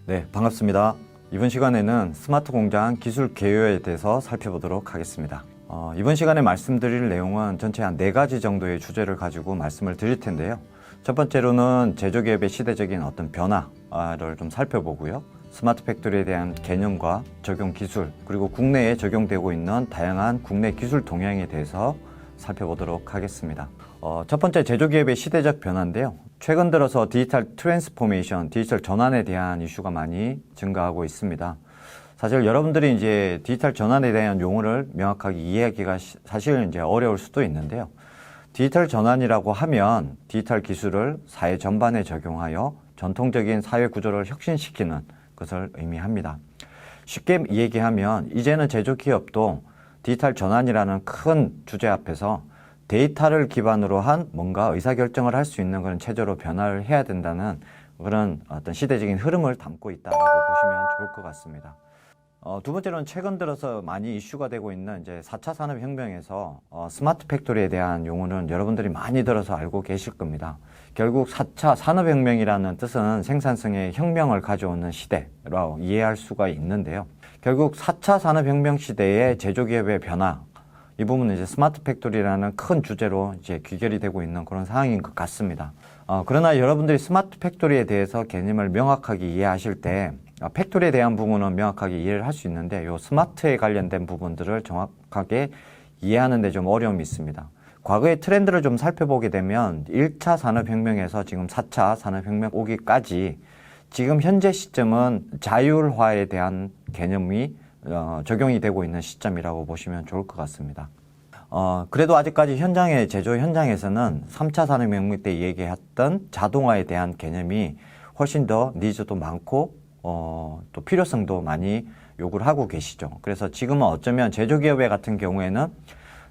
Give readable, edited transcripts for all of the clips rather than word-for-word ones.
네, 반갑습니다. 이번 시간에는 스마트 공장 기술 개요에 대해서 살펴보도록 하겠습니다. 이번 시간에 말씀드릴 내용은 전체 한 4가지 정도의 주제를 가지고 말씀을 드릴 텐데요. 첫 번째로는 제조기업의 시대적인 어떤 변화를 좀 살펴보고요. 스마트 팩토리에 대한 개념과 적용 기술, 그리고 국내에 적용되고 있는 다양한 국내 기술 동향에 대해서 살펴보도록 하겠습니다. 첫 번째, 제조기업의 시대적 변화인데요. 최근 들어서 디지털 트랜스포메이션, 디지털 전환에 대한 이슈가 많이 증가하고 있습니다. 사실 여러분들이 이제 디지털 전환에 대한 용어를 명확하게 이해하기가 사실 이제 어려울 수도 있는데요. 디지털 전환이라고 하면 디지털 기술을 사회 전반에 적용하여 전통적인 사회 구조를 혁신시키는 것을 의미합니다. 쉽게 얘기하면 이제는 제조기업도 디지털 전환이라는 큰 주제 앞에서 데이터를 기반으로 한 뭔가 의사결정을 할 수 있는 그런 체제로 변화를 해야 된다는 그런 어떤 시대적인 흐름을 담고 있다고 보시면 좋을 것 같습니다. 두 번째로는 최근 들어서 많이 이슈가 되고 있는 이제 4차 산업혁명에서 스마트 팩토리에 대한 용어는 여러분들이 많이 들어서 알고 계실 겁니다. 결국 4차 산업혁명이라는 뜻은 생산성의 혁명을 가져오는 시대라고 이해할 수가 있는데요. 결국 4차 산업혁명 시대의 제조기업의 변화, 이 부분은 이제 스마트 팩토리라는 큰 주제로 이제 귀결이 되고 있는 그런 상황인 것 같습니다. 그러나 여러분들이 스마트 팩토리에 대해서 개념을 명확하게 이해하실 때 팩토리에 대한 부분은 명확하게 이해를 할 수 있는데 요 스마트에 관련된 부분들을 정확하게 이해하는 데 좀 어려움이 있습니다. 과거의 트렌드를 좀 살펴보게 되면 1차 산업혁명에서 지금 4차 산업혁명 오기까지 지금 현재 시점은 자율화에 대한 개념이 적용이 되고 있는 시점이라고 보시면 좋을 것 같습니다. 그래도 아직까지 제조 현장에서는 3차 산업혁명 때 얘기했던 자동화에 대한 개념이 훨씬 더 니즈도 많고 또 필요성도 많이 요구를 하고 계시죠. 그래서 지금은 어쩌면 제조기업 같은 경우에는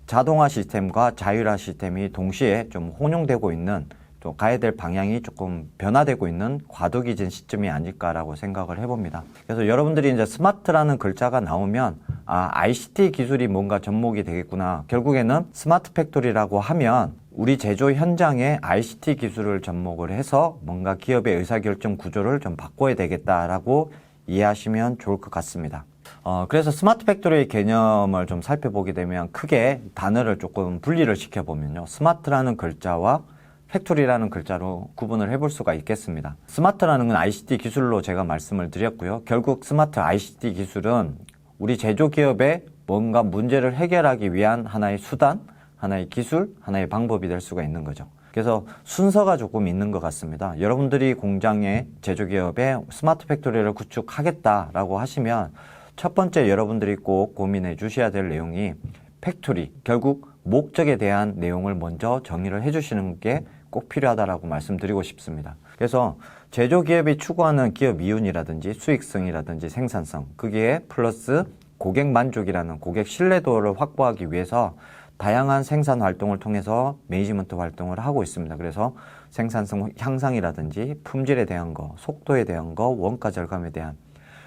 자동화 시스템과 자율화 시스템이 동시에 좀 혼용되고 있는, 또 가야 될 방향이 조금 변화되고 있는 과도기진 시점이 아닐까라고 생각을 해봅니다. 그래서 여러분들이 이제 스마트라는 글자가 나오면 ICT 기술이 뭔가 접목이 되겠구나. 결국에는 스마트 팩토리라고 하면 우리 제조 현장에 ICT 기술을 접목을 해서 뭔가 기업의 의사결정 구조를 좀 바꿔야 되겠다라고 이해하시면 좋을 것 같습니다. 그래서 스마트 팩토리의 개념을 좀 살펴보게 되면 크게 단어를 조금 분리를 시켜보면요. 스마트라는 글자와 팩토리라는 글자로 구분을 해볼 수가 있겠습니다. 스마트라는 건 ICT 기술로 제가 말씀을 드렸고요. 결국 스마트 ICT 기술은 우리 제조기업의 뭔가 문제를 해결하기 위한 하나의 수단, 하나의 기술, 하나의 방법이 될 수가 있는 거죠. 그래서 순서가 조금 있는 것 같습니다. 여러분들이 공장에 제조기업에 스마트 팩토리를 구축하겠다라고 하시면 첫 번째 여러분들이 꼭 고민해 주셔야 될 내용이 팩토리, 결국 목적에 대한 내용을 먼저 정의를 해 주시는 게 꼭 필요하다라고 말씀드리고 싶습니다. 그래서 제조기업이 추구하는 기업 이윤이라든지 수익성이라든지 생산성, 거기에 플러스 고객 만족이라는 고객 신뢰도를 확보하기 위해서 다양한 생산 활동을 통해서 매니지먼트 활동을 하고 있습니다. 그래서 생산성 향상이라든지 품질에 대한 거, 속도에 대한 거, 원가 절감에 대한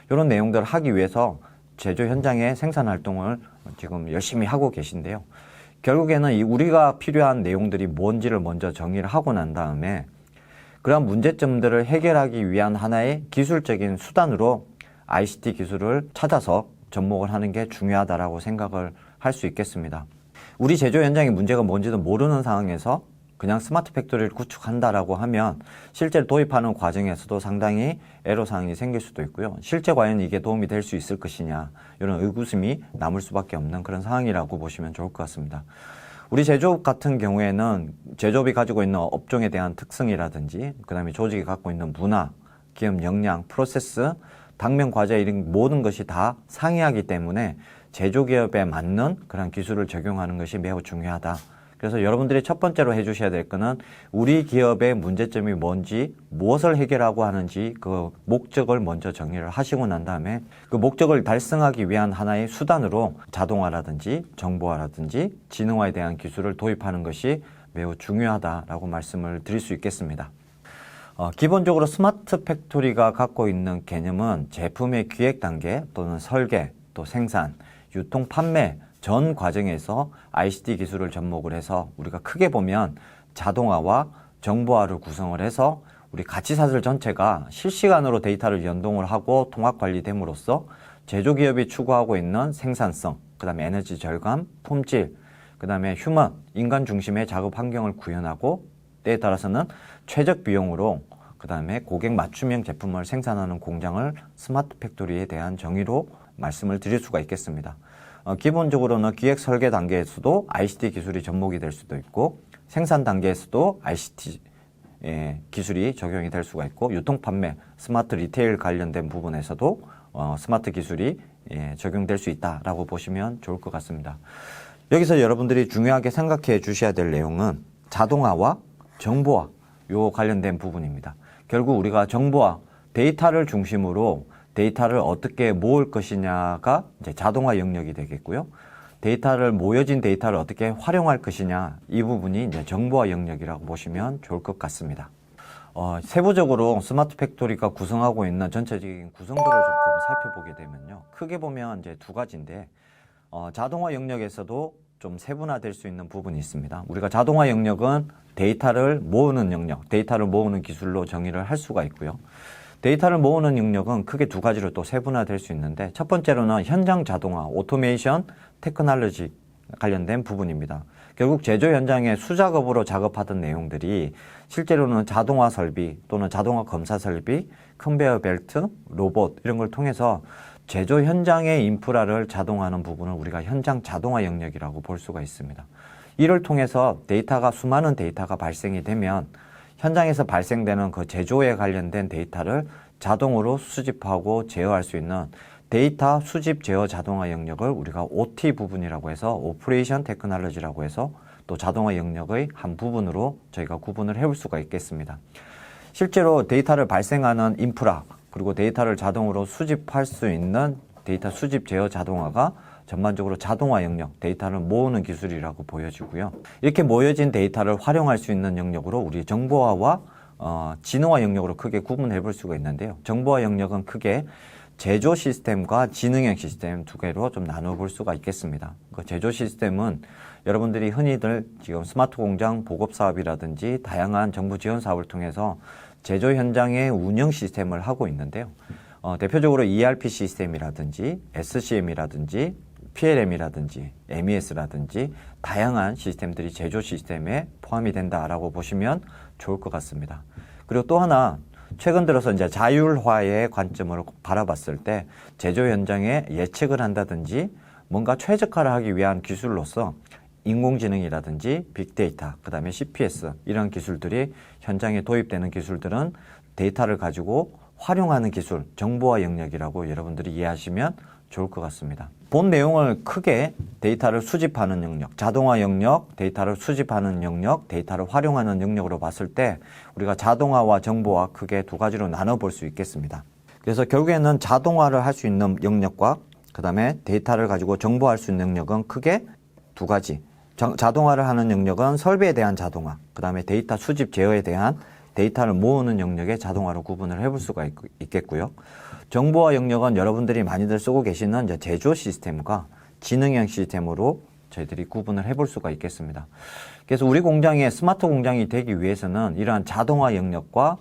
이런 내용들을 하기 위해서 제조 현장의 생산 활동을 지금 열심히 하고 계신데요. 결국에는 우리가 필요한 내용들이 뭔지를 먼저 정의를 하고 난 다음에 그런 문제점들을 해결하기 위한 하나의 기술적인 수단으로 ICT 기술을 찾아서 접목을 하는 게 중요하다라고 생각을 할 수 있겠습니다. 우리 제조 현장의 문제가 뭔지도 모르는 상황에서 그냥 스마트 팩토리를 구축한다라고 하면 실제로 도입하는 과정에서도 상당히 애로사항이 생길 수도 있고요. 실제 과연 이게 도움이 될 수 있을 것이냐, 이런 의구심이 남을 수밖에 없는 그런 상황이라고 보시면 좋을 것 같습니다. 우리 제조업 같은 경우에는 제조업이 가지고 있는 업종에 대한 특성이라든지 그다음에 조직이 갖고 있는 문화, 기업 역량, 프로세스, 당면 과제 이런 모든 것이 다 상이하기 때문에 제조기업에 맞는 그런 기술을 적용하는 것이 매우 중요하다. 그래서 여러분들이 첫 번째로 해주셔야 될 거는 우리 기업의 문제점이 뭔지, 무엇을 해결하고 하는지 그 목적을 먼저 정의를 하시고 난 다음에 그 목적을 달성하기 위한 하나의 수단으로 자동화라든지 정보화라든지 지능화에 대한 기술을 도입하는 것이 매우 중요하다라고 말씀을 드릴 수 있겠습니다. 기본적으로 스마트 팩토리가 갖고 있는 개념은 제품의 기획 단계 또는 설계, 또 생산, 유통, 판매 전 과정에서 ICT 기술을 접목을 해서 우리가 크게 보면 자동화와 정보화를 구성을 해서 우리 가치사슬 전체가 실시간으로 데이터를 연동을 하고 통합 관리됨으로써 제조기업이 추구하고 있는 생산성, 그 다음에 에너지 절감, 품질, 그 다음에 휴먼, 인간 중심의 작업 환경을 구현하고 때에 따라서는 최적 비용으로 그 다음에 고객 맞춤형 제품을 생산하는 공장을 스마트 팩토리에 대한 정의로 말씀을 드릴 수가 있겠습니다. 기본적으로는 기획 설계 단계에서도 ICT 기술이 접목이 될 수도 있고 생산 단계에서도 ICT 기술이 적용이 될 수가 있고 유통 판매, 스마트 리테일 관련된 부분에서도 스마트 기술이 적용될 수 있다라고 보시면 좋을 것 같습니다. 여기서 여러분들이 중요하게 생각해 주셔야 될 내용은 자동화와 정보화 요 관련된 부분입니다. 결국 우리가 정보화, 데이터를 중심으로 데이터를 어떻게 모을 것이냐가 이제 자동화 영역이 되겠고요. 모여진 데이터를 어떻게 활용할 것이냐, 이 부분이 이제 정보화 영역이라고 보시면 좋을 것 같습니다. 세부적으로 스마트 팩토리가 구성하고 있는 전체적인 구성들을 조금 살펴보게 되면요. 크게 보면 이제 두 가지인데, 자동화 영역에서도 좀 세분화될 수 있는 부분이 있습니다. 우리가 자동화 영역은 데이터를 모으는 영역, 데이터를 모으는 기술로 정의를 할 수가 있고요. 데이터를 모으는 영역은 크게 두 가지로 또 세분화될 수 있는데, 첫 번째로는 현장 자동화, 오토메이션, 테크놀로지 관련된 부분입니다. 결국 제조 현장에 수작업으로 작업하던 내용들이 실제로는 자동화 설비 또는 자동화 검사 설비, 컨베이어 벨트, 로봇 이런 걸 통해서 제조 현장의 인프라를 자동화하는 부분을 우리가 현장 자동화 영역이라고 볼 수가 있습니다. 이를 통해서 수많은 데이터가 발생이 되면 현장에서 발생되는 그 제조에 관련된 데이터를 자동으로 수집하고 제어할 수 있는 데이터 수집 제어 자동화 영역을 우리가 OT 부분이라고 해서 오퍼레이션 테크놀로지라고 해서 또 자동화 영역의 한 부분으로 저희가 구분을 해볼 수가 있겠습니다. 실제로 데이터를 발생하는 인프라 그리고 데이터를 자동으로 수집할 수 있는 데이터 수집 제어 자동화가 전반적으로 자동화 영역, 데이터를 모으는 기술이라고 보여지고요. 이렇게 모여진 데이터를 활용할 수 있는 영역으로 우리 정보화와 지능화 영역으로 크게 구분해 볼 수가 있는데요. 정보화 영역은 크게 제조 시스템과 지능형 시스템 두 개로 좀 나눠 볼 수가 있겠습니다. 그 제조 시스템은 여러분들이 흔히들 지금 스마트 공장 보급 사업이라든지 다양한 정부 지원 사업을 통해서 제조 현장의 운영 시스템을 하고 있는데요. 대표적으로 ERP 시스템이라든지 SCM이라든지 PLM이라든지 MES라든지 다양한 시스템들이 제조 시스템에 포함이 된다라고 보시면 좋을 것 같습니다. 그리고 또 하나 최근 들어서 이제 자율화의 관점으로 바라봤을 때 제조 현장에 예측을 한다든지 뭔가 최적화를 하기 위한 기술로서 인공지능이라든지 빅데이터, 그 다음에 CPS 이런 기술들이 현장에 도입되는 기술들은 데이터를 가지고 활용하는 기술, 정보화 영역이라고 여러분들이 이해하시면 좋을 것 같습니다. 본 내용을 크게 데이터를 수집하는 영역, 자동화 영역, 데이터를 수집하는 영역, 데이터를 활용하는 영역으로 봤을 때 우리가 자동화와 정보화 크게 두 가지로 나눠볼 수 있겠습니다. 그래서 결국에는 자동화를 할 수 있는 영역과 그 다음에 데이터를 가지고 정보할 수 있는 영역은 크게 두 가지. 자동화를 하는 영역은 설비에 대한 자동화, 그 다음에 데이터 수집 제어에 대한 데이터를 모으는 영역의 자동화로 구분을 해볼 수가 있겠고요. 정보화 영역은 여러분들이 많이들 쓰고 계시는 이제 제조 시스템과 지능형 시스템으로 저희들이 구분을 해볼 수가 있겠습니다. 그래서 우리 공장이 스마트 공장이 되기 위해서는 이러한 자동화 영역과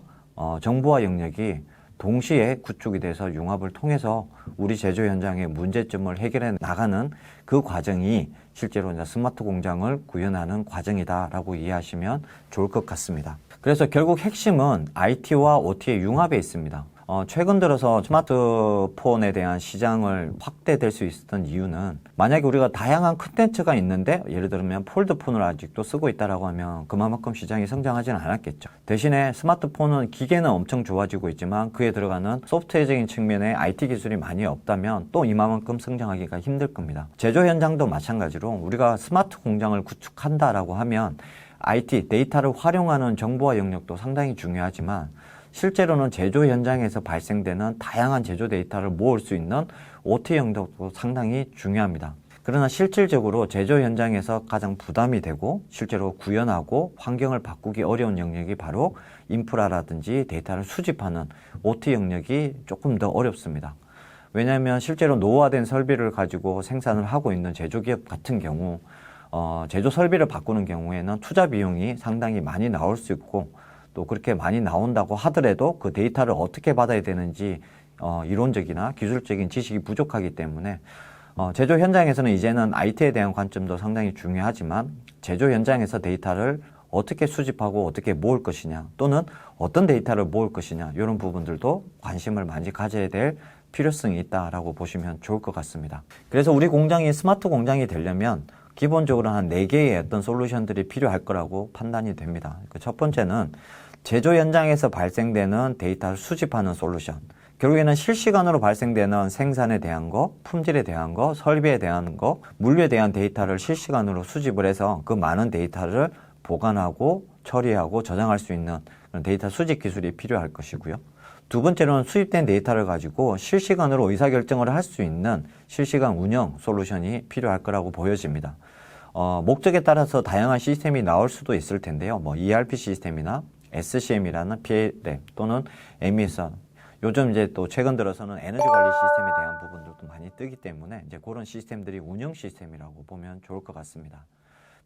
정보화 영역이 동시에 구축이 돼서 융합을 통해서 우리 제조 현장의 문제점을 해결해 나가는 그 과정이 실제로 이제 스마트 공장을 구현하는 과정이다라고 이해하시면 좋을 것 같습니다. 그래서 결국 핵심은 IT와 OT의 융합에 있습니다. 최근 들어서 스마트폰에 대한 시장을 확대될 수 있었던 이유는 만약에 우리가 다양한 콘텐츠가 있는데 예를 들면 폴드폰을 아직도 쓰고 있다라고 하면 그만큼 시장이 성장하지는 않았겠죠. 대신에 스마트폰은 기계는 엄청 좋아지고 있지만 그에 들어가는 소프트웨어적인 측면에 IT 기술이 많이 없다면 또 이만큼 성장하기가 힘들 겁니다. 제조 현장도 마찬가지로 우리가 스마트 공장을 구축한다라고 하면 IT, 데이터를 활용하는 정보화 영역도 상당히 중요하지만 실제로는 제조 현장에서 발생되는 다양한 제조 데이터를 모을 수 있는 OT 영역도 상당히 중요합니다. 그러나 실질적으로 제조 현장에서 가장 부담이 되고 실제로 구현하고 환경을 바꾸기 어려운 영역이 바로 인프라라든지 데이터를 수집하는 OT 영역이 조금 더 어렵습니다. 왜냐하면 실제로 노후화된 설비를 가지고 생산을 하고 있는 제조기업 같은 경우 제조 설비를 바꾸는 경우에는 투자 비용이 상당히 많이 나올 수 있고 또 그렇게 많이 나온다고 하더라도 그 데이터를 어떻게 받아야 되는지 이론적이나 기술적인 지식이 부족하기 때문에 제조 현장에서는 이제는 IT에 대한 관점도 상당히 중요하지만 제조 현장에서 데이터를 어떻게 수집하고 어떻게 모을 것이냐 또는 어떤 데이터를 모을 것이냐 이런 부분들도 관심을 많이 가져야 될 필요성이 있다라고 보시면 좋을 것 같습니다. 그래서 우리 공장이 스마트 공장이 되려면 기본적으로 한 4개의 어떤 솔루션들이 필요할 거라고 판단이 됩니다. 첫 번째는 제조 현장에서 발생되는 데이터를 수집하는 솔루션. 결국에는 실시간으로 발생되는 생산에 대한 거, 품질에 대한 거, 설비에 대한 거, 물류에 대한 데이터를 실시간으로 수집을 해서 그 많은 데이터를 보관하고 처리하고 저장할 수 있는 그런 데이터 수집 기술이 필요할 것이고요. 두 번째로는 수집된 데이터를 가지고 실시간으로 의사결정을 할 수 있는 실시간 운영 솔루션이 필요할 거라고 보여집니다. 목적에 따라서 다양한 시스템이 나올 수도 있을 텐데요. ERP 시스템이나 SCM이라는 PLM 또는 MES. 요즘 이제 또 최근 들어서는 에너지 관리 시스템에 대한 부분들도 많이 뜨기 때문에 이제 그런 시스템들이 운영 시스템이라고 보면 좋을 것 같습니다.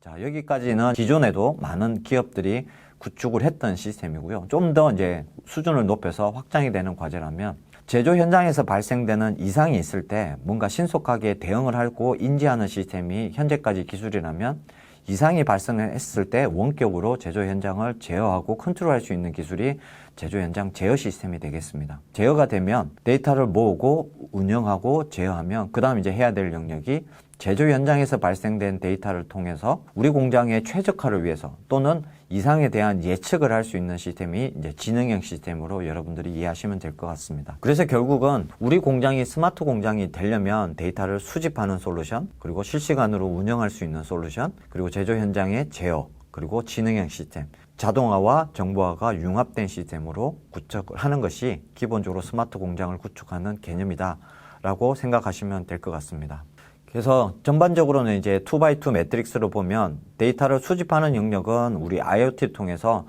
자, 여기까지는 기존에도 많은 기업들이 구축을 했던 시스템이고요. 좀 더 이제 수준을 높여서 확장이 되는 과제라면 제조 현장에서 발생되는 이상이 있을 때 뭔가 신속하게 대응을 하고 인지하는 시스템이 현재까지 기술이라면 이상이 발생했을 때 원격으로 제조 현장을 제어하고 컨트롤할 수 있는 기술이 제조 현장 제어 시스템이 되겠습니다. 제어가 되면 데이터를 모으고 운영하고 제어하면 그 다음 이제 해야 될 영역이 제조 현장에서 발생된 데이터를 통해서 우리 공장의 최적화를 위해서 또는 이상에 대한 예측을 할 수 있는 시스템이 이제 지능형 시스템으로 여러분들이 이해하시면 될 것 같습니다. 그래서 결국은 우리 공장이 스마트 공장이 되려면 데이터를 수집하는 솔루션, 그리고 실시간으로 운영할 수 있는 솔루션, 그리고 제조 현장의 제어, 그리고 지능형 시스템, 자동화와 정보화가 융합된 시스템으로 구축을 하는 것이 기본적으로 스마트 공장을 구축하는 개념이다 라고 생각하시면 될 것 같습니다. 그래서 전반적으로는 이제 2x2 매트릭스로 보면 데이터를 수집하는 영역은 우리 IoT를 통해서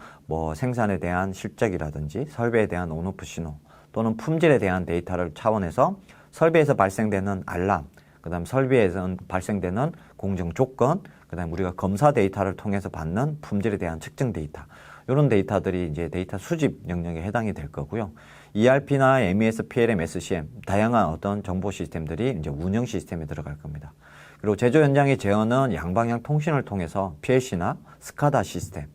생산에 대한 실적이라든지 설비에 대한 온오프 신호 또는 품질에 대한 데이터를 차원해서 설비에서 발생되는 알람, 그 다음 설비에서 발생되는 공정 조건, 그 다음 우리가 검사 데이터를 통해서 받는 품질에 대한 측정 데이터, 이런 데이터들이 이제 데이터 수집 영역에 해당이 될 거고요. ERP나 MES, PLM, SCM, 다양한 어떤 정보 시스템들이 이제 운영 시스템에 들어갈 겁니다. 그리고 제조 현장의 제어는 양방향 통신을 통해서 PLC나 스카다 시스템,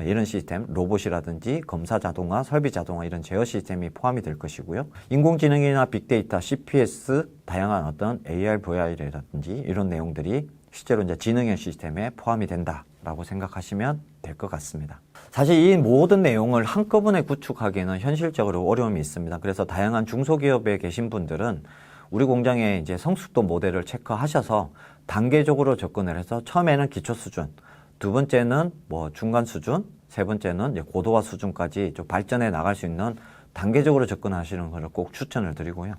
이런 시스템, 로봇이라든지 검사 자동화, 설비 자동화 이런 제어 시스템이 포함이 될 것이고요. 인공지능이나 빅데이터, CPS, 다양한 어떤 AR, VR이라든지 이런 내용들이 실제로 이제 지능형 시스템에 포함이 된다라고 생각하시면 될 것 같습니다. 사실 이 모든 내용을 한꺼번에 구축하기에는 현실적으로 어려움이 있습니다. 그래서 다양한 중소기업에 계신 분들은 우리 공장의 이제 성숙도 모델을 체크하셔서 단계적으로 접근을 해서 처음에는 기초 수준, 두 번째는 중간 수준, 세 번째는 이제 고도화 수준까지 좀 발전해 나갈 수 있는 단계적으로 접근하시는 것을 꼭 추천을 드리고요.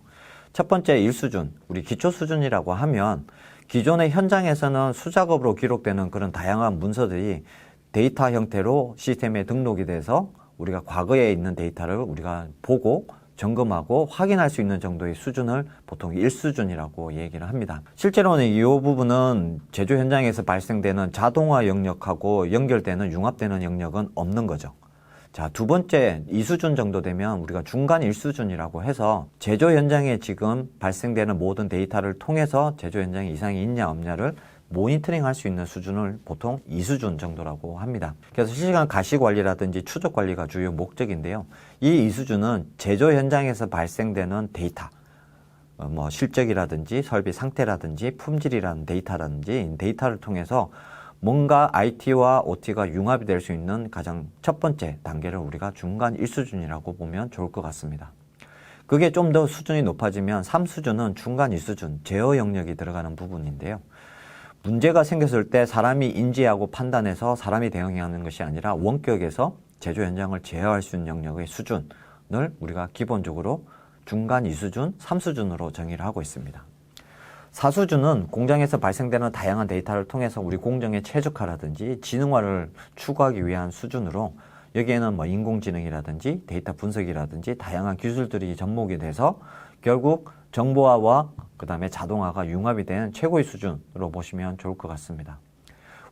첫 번째 1수준, 우리 기초 수준이라고 하면 기존의 현장에서는 수작업으로 기록되는 그런 다양한 문서들이 데이터 형태로 시스템에 등록이 돼서 우리가 과거에 있는 데이터를 우리가 보고 점검하고 확인할 수 있는 정도의 수준을 보통 1수준이라고 얘기를 합니다. 실제로는 이 부분은 제조 현장에서 발생되는 자동화 영역하고 연결되는 융합되는 영역은 없는 거죠. 자, 두 번째 2수준 정도 되면 우리가 중간 1수준이라고 해서 제조 현장에 지금 발생되는 모든 데이터를 통해서 제조 현장에 이상이 있냐 없냐를 모니터링 할 수 있는 수준을 보통 2수준 정도라고 합니다. 그래서 실시간 가시 관리라든지 추적 관리가 주요 목적인데요. 이 2수준은 제조 현장에서 발생되는 데이터, 실적이라든지 설비 상태라든지 품질이라는 데이터라든지 데이터를 통해서 뭔가 IT와 OT가 융합이 될 수 있는 가장 첫 번째 단계를 우리가 중간 1수준이라고 보면 좋을 것 같습니다. 그게 좀 더 수준이 높아지면 3수준은 중간 2수준, 제어 영역이 들어가는 부분인데요. 문제가 생겼을 때 사람이 인지하고 판단해서 사람이 대응하는 것이 아니라 원격에서 제조 현장을 제어할 수 있는 영역의 수준을 우리가 기본적으로 중간 2수준, 3수준으로 정의를 하고 있습니다. 4수준은 공장에서 발생되는 다양한 데이터를 통해서 우리 공정의 최적화라든지 지능화를 추구하기 위한 수준으로 여기에는 인공지능이라든지 데이터 분석이라든지 다양한 기술들이 접목이 돼서 결국 정보화와 그 다음에 자동화가 융합이 된 최고의 수준으로 보시면 좋을 것 같습니다.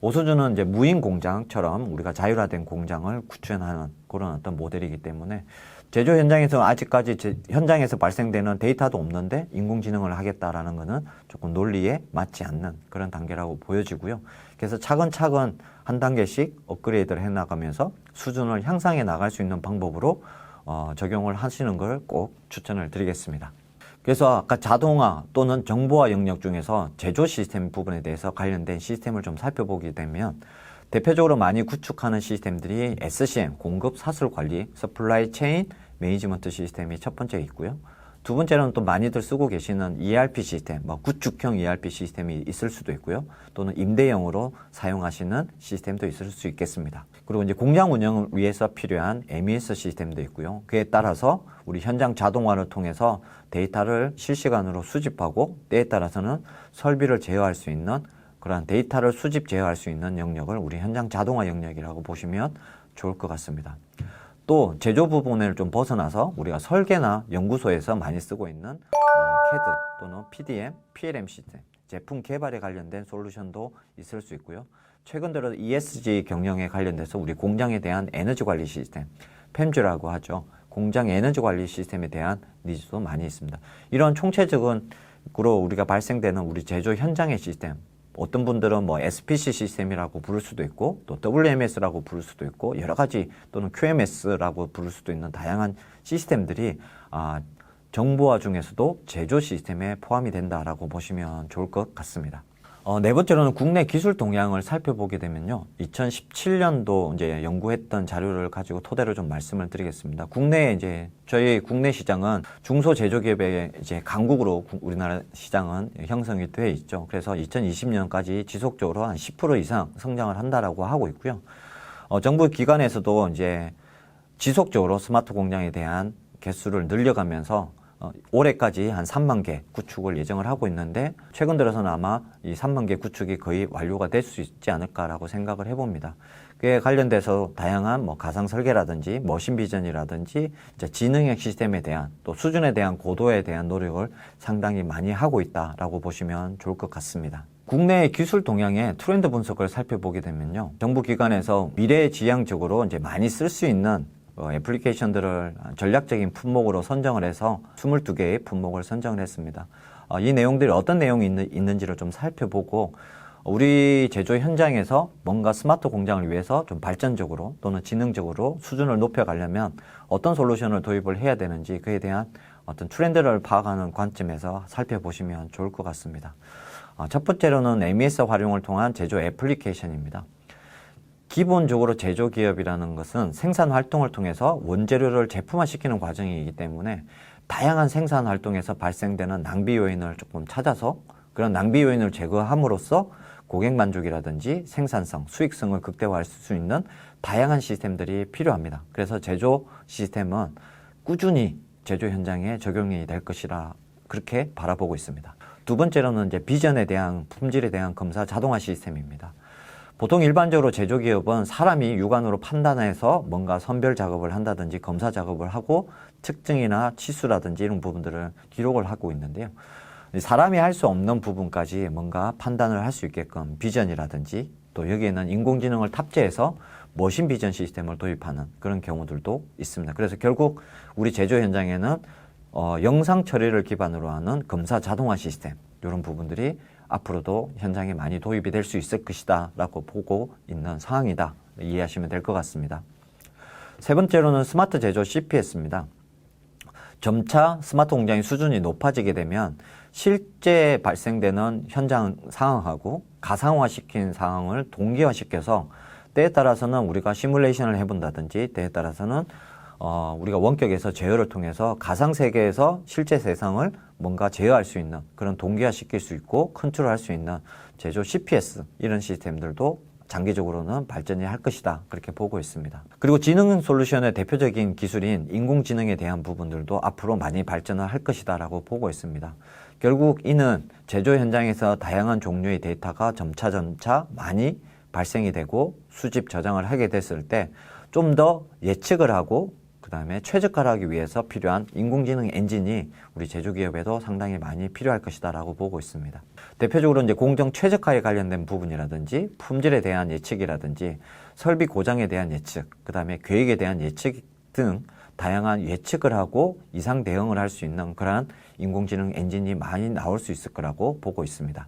5수준은 이제 무인 공장처럼 우리가 자율화된 공장을 구현하는 그런 어떤 모델이기 때문에 제조 현장에서 아직까지 현장에서 발생되는 데이터도 없는데 인공지능을 하겠다라는 것은 조금 논리에 맞지 않는 그런 단계라고 보여지고요. 그래서 차근차근 한 단계씩 업그레이드를 해나가면서 수준을 향상해 나갈 수 있는 방법으로 적용을 하시는 걸 꼭 추천을 드리겠습니다. 그래서 아까 자동화 또는 정보화 영역 중에서 제조 시스템 부분에 대해서 관련된 시스템을 좀 살펴보게 되면 대표적으로 많이 구축하는 시스템들이 SCM, 공급 사슬 관리, 서플라이 체인 매니지먼트 시스템이 첫 번째 있고요. 두 번째로는 또 많이들 쓰고 계시는 ERP 시스템, 구축형 ERP 시스템이 있을 수도 있고요. 또는 임대형으로 사용하시는 시스템도 있을 수 있겠습니다. 그리고 이제 공장 운영을 위해서 필요한 MES 시스템도 있고요. 그에 따라서 우리 현장 자동화를 통해서 데이터를 실시간으로 수집하고 때에 따라서는 설비를 제어할 수 있는 그러한 데이터를 수집 제어할 수 있는 영역을 우리 현장 자동화 영역이라고 보시면 좋을 것 같습니다. 또 제조 부분을 좀 벗어나서 우리가 설계나 연구소에서 많이 쓰고 있는 CAD 또는 PDM, PLM 시스템, 제품 개발에 관련된 솔루션도 있을 수 있고요. 최근 들어 ESG 경영에 관련돼서 우리 공장에 대한 에너지 관리 시스템, 팸즈라고 하죠. 공장 에너지 관리 시스템에 대한 니즈도 많이 있습니다. 이런 총체적으로 우리가 발생되는 우리 제조 현장의 시스템, 어떤 분들은 SPC 시스템이라고 부를 수도 있고 또 WMS라고 부를 수도 있고 여러 가지 또는 QMS라고 부를 수도 있는 다양한 시스템들이 정보화 중에서도 제조 시스템에 포함이 된다라고 보시면 좋을 것 같습니다. 네 번째로는 국내 기술 동향을 살펴보게 되면요. 2017년도 이제 연구했던 자료를 가지고 토대로 좀 말씀을 드리겠습니다. 저희 국내 시장은 중소제조기업의 이제 강국으로 우리나라 시장은 형성이 되어 있죠. 그래서 2020년까지 지속적으로 한 10% 이상 성장을 한다라고 하고 있고요. 정부 기관에서도 이제 지속적으로 스마트 공장에 대한 개수를 늘려가면서 올해까지 한 3만 개 구축을 예정을 하고 있는데 최근 들어서는 아마 이 3만 개 구축이 거의 완료가 될 수 있지 않을까라고 생각을 해봅니다. 그에 관련돼서 다양한 가상 설계라든지 머신 비전이라든지 이제 지능형 시스템에 대한 또 수준에 대한 고도에 대한 노력을 상당히 많이 하고 있다라고 보시면 좋을 것 같습니다. 국내 기술 동향의 트렌드 분석을 살펴보게 되면요. 정부 기관에서 미래지향적으로 이제 많이 쓸 수 있는 애플리케이션들을 전략적인 품목으로 선정을 해서 22개의 품목을 선정을 했습니다. 이 내용들이 어떤 내용이 있는지를 좀 살펴보고 우리 제조 현장에서 뭔가 스마트 공장을 위해서 좀 발전적으로 또는 지능적으로 수준을 높여가려면 어떤 솔루션을 도입을 해야 되는지 그에 대한 어떤 트렌드를 파악하는 관점에서 살펴보시면 좋을 것 같습니다. 첫 번째로는 MES 활용을 통한 제조 애플리케이션입니다. 기본적으로 제조기업이라는 것은 생산 활동을 통해서 원재료를 제품화시키는 과정이기 때문에 다양한 생산 활동에서 발생되는 낭비 요인을 조금 찾아서 그런 낭비 요인을 제거함으로써 고객 만족이라든지 생산성, 수익성을 극대화할 수 있는 다양한 시스템들이 필요합니다. 그래서 제조 시스템은 꾸준히 제조 현장에 적용이 될 것이라 그렇게 바라보고 있습니다. 두 번째로는 이제 비전에 대한 품질에 대한 검사 자동화 시스템입니다. 보통 일반적으로 제조기업은 사람이 육안으로 판단해서 뭔가 선별 작업을 한다든지 검사 작업을 하고 측정이나 치수라든지 이런 부분들을 기록을 하고 있는데요. 사람이 할 수 없는 부분까지 뭔가 판단을 할 수 있게끔 비전이라든지 또 여기에는 인공지능을 탑재해서 머신 비전 시스템을 도입하는 그런 경우들도 있습니다. 그래서 결국 우리 제조 현장에는 영상 처리를 기반으로 하는 검사 자동화 시스템 이런 부분들이 앞으로도 현장에 많이 도입이 될 수 있을 것이다 라고 보고 있는 상황이다 이해하시면 될 것 같습니다. 세 번째로는 스마트 제조 CPS입니다. 점차 스마트 공장의 수준이 높아지게 되면 실제 발생되는 현장 상황하고 가상화시킨 상황을 동기화시켜서 때에 따라서는 우리가 시뮬레이션을 해본다든지 때에 따라서는 우리가 원격에서 제어를 통해서 가상세계에서 실제 세상을 뭔가 제어할 수 있는 그런 동기화시킬 수 있고 컨트롤할 수 있는 제조 CPS 이런 시스템들도 장기적으로는 발전이 할 것이다 그렇게 보고 있습니다. 그리고 지능 솔루션의 대표적인 기술인 인공지능에 대한 부분들도 앞으로 많이 발전을 할 것이다 라고 보고 있습니다. 결국 이는 제조 현장에서 다양한 종류의 데이터가 점차 많이 발생이 되고 수집 저장을 하게 됐을 때 좀 더 예측을 하고 그 다음에 최적화를 하기 위해서 필요한 인공지능 엔진이 우리 제조기업에도 상당히 많이 필요할 것이다 라고 보고 있습니다. 대표적으로 이제 공정 최적화에 관련된 부분이라든지 품질에 대한 예측이라든지 설비 고장에 대한 예측, 그 다음에 계획에 대한 예측 등 다양한 예측을 하고 이상 대응을 할 수 있는 그러한 인공지능 엔진이 많이 나올 수 있을 거라고 보고 있습니다.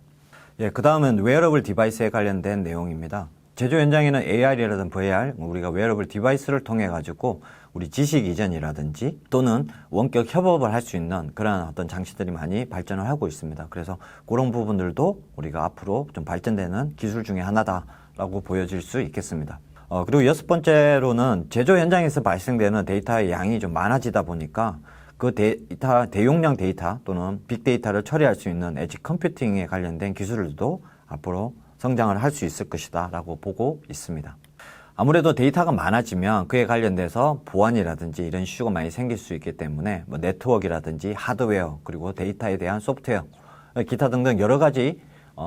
예, 그 다음은 웨어러블 디바이스에 관련된 내용입니다. 제조 현장에는 AR이라든 VR, 우리가 웨어러블 디바이스를 통해 가지고 우리 지식 이전이라든지 또는 원격 협업을 할 수 있는 그런 어떤 장치들이 많이 발전을 하고 있습니다. 그래서 그런 부분들도 우리가 앞으로 좀 발전되는 기술 중에 하나다라고 보여질 수 있겠습니다. 그리고 여섯 번째로는 제조 현장에서 발생되는 데이터의 양이 좀 많아지다 보니까 그 데이터, 대용량 데이터 또는 빅데이터를 처리할 수 있는 엣지 컴퓨팅에 관련된 기술들도 앞으로 성장을 할 수 있을 것이다 라고 보고 있습니다. 아무래도 데이터가 많아지면 그에 관련돼서 보안이라든지 이런 이슈가 많이 생길 수 있기 때문에 뭐 네트워크라든지 하드웨어 그리고 데이터에 대한 소프트웨어 기타 등등 여러 가지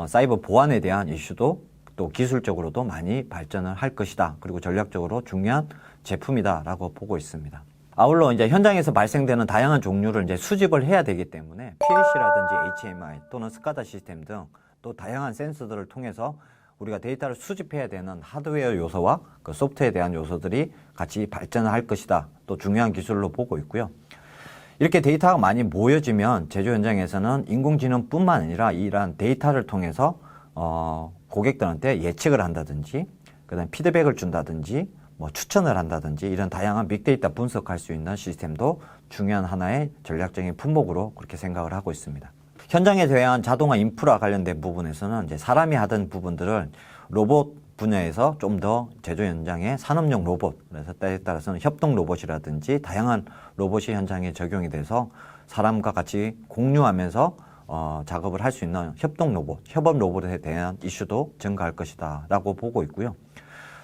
사이버 보안에 대한 이슈도 또 기술적으로도 많이 발전을 할 것이다. 그리고 전략적으로 중요한 제품이다 라고 보고 있습니다. 아울러 이제 현장에서 발생되는 다양한 종류를 이제 수집을 해야 되기 때문에 PLC라든지 HMI 또는 스카다 시스템 등 또 다양한 센서들을 통해서 우리가 데이터를 수집해야 되는 하드웨어 요소와 그 소프트웨어에 대한 요소들이 같이 발전을 할 것이다. 또 중요한 기술로 보고 있고요. 이렇게 데이터가 많이 모여지면 제조 현장에서는 인공지능뿐만 아니라 이러한 데이터를 통해서 고객들한테 예측을 한다든지 그다음에 피드백을 준다든지 뭐 추천을 한다든지 이런 다양한 빅데이터 분석할 수 있는 시스템도 중요한 하나의 전략적인 품목으로 그렇게 생각을 하고 있습니다. 현장에 대한 자동화 인프라 관련된 부분에서는 이제 사람이 하던 부분들을 로봇 분야에서 좀 더 제조 현장에 산업용 로봇, 그래서 때에 따라서는 협동 로봇이라든지 다양한 로봇이 현장에 적용이 돼서 사람과 같이 공유하면서 작업을 할 수 있는 협동 로봇, 협업 로봇에 대한 이슈도 증가할 것이다 라고 보고 있고요.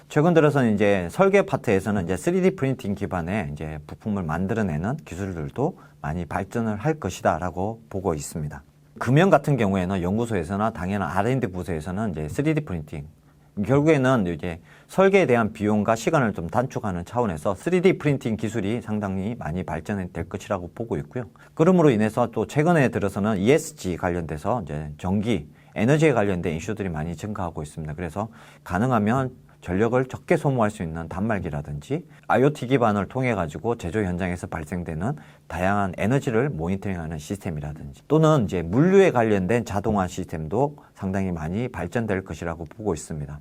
최근 들어서는 이제 설계 파트에서는 이제 3D 프린팅 기반의 이제 부품을 만들어내는 기술들도 많이 발전을 할 것이다 라고 보고 있습니다. 금연 같은 경우에는 연구소에서나 당연한 R&D 부서에서는 이제 3D 프린팅, 결국에는 이제 설계에 대한 비용과 시간을 좀 단축하는 차원에서 3D 프린팅 기술이 상당히 많이 발전될 것이라고 보고 있고요. 그러므로 인해서 또 최근에 들어서는 ESG 관련돼서 이제 전기, 에너지에 관련된 이슈들이 많이 증가하고 있습니다. 그래서 가능하면 전력을 적게 소모할 수 있는 단말기라든지 IoT 기반을 통해 가지고 제조 현장에서 발생되는 다양한 에너지를 모니터링하는 시스템이라든지 또는 이제 물류에 관련된 자동화 시스템도 상당히 많이 발전될 것이라고 보고 있습니다.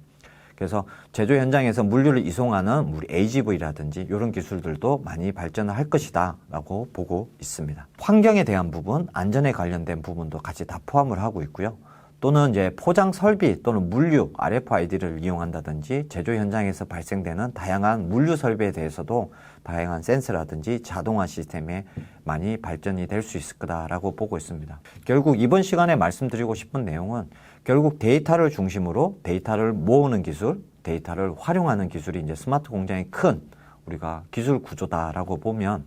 그래서 제조 현장에서 물류를 이송하는 우리 AGV라든지 이런 기술들도 많이 발전을 할 것이다 라고 보고 있습니다. 환경에 대한 부분, 안전에 관련된 부분도 같이 다 포함을 하고 있고요. 또는 이제 포장 설비 또는 물류 RFID를 이용한다든지 제조 현장에서 발생되는 다양한 물류 설비에 대해서도 다양한 센서라든지 자동화 시스템에 많이 발전이 될 수 있을 거다라고 보고 있습니다. 결국 이번 시간에 말씀드리고 싶은 내용은 결국 데이터를 중심으로 데이터를 모으는 기술, 데이터를 활용하는 기술이 이제 스마트 공장의 큰 우리가 기술 구조다라고 보면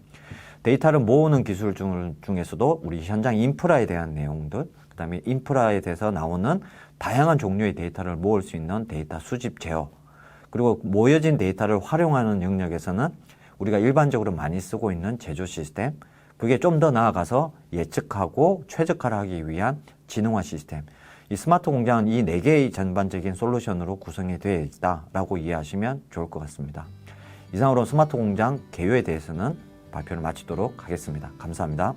데이터를 모으는 기술 중에서도 우리 현장 인프라에 대한 내용들, 그다음에 인프라에 대해서 나오는 다양한 종류의 데이터를 모을 수 있는 데이터 수집 제어, 그리고 모여진 데이터를 활용하는 영역에서는 우리가 일반적으로 많이 쓰고 있는 제조 시스템, 그게 좀 더 나아가서 예측하고 최적화를 하기 위한 지능화 시스템, 이 스마트 공장은 이 4개의 전반적인 솔루션으로 구성이 되어 있다라고 이해하시면 좋을 것 같습니다. 이상으로 스마트 공장 개요에 대해서는 발표를 마치도록 하겠습니다. 감사합니다.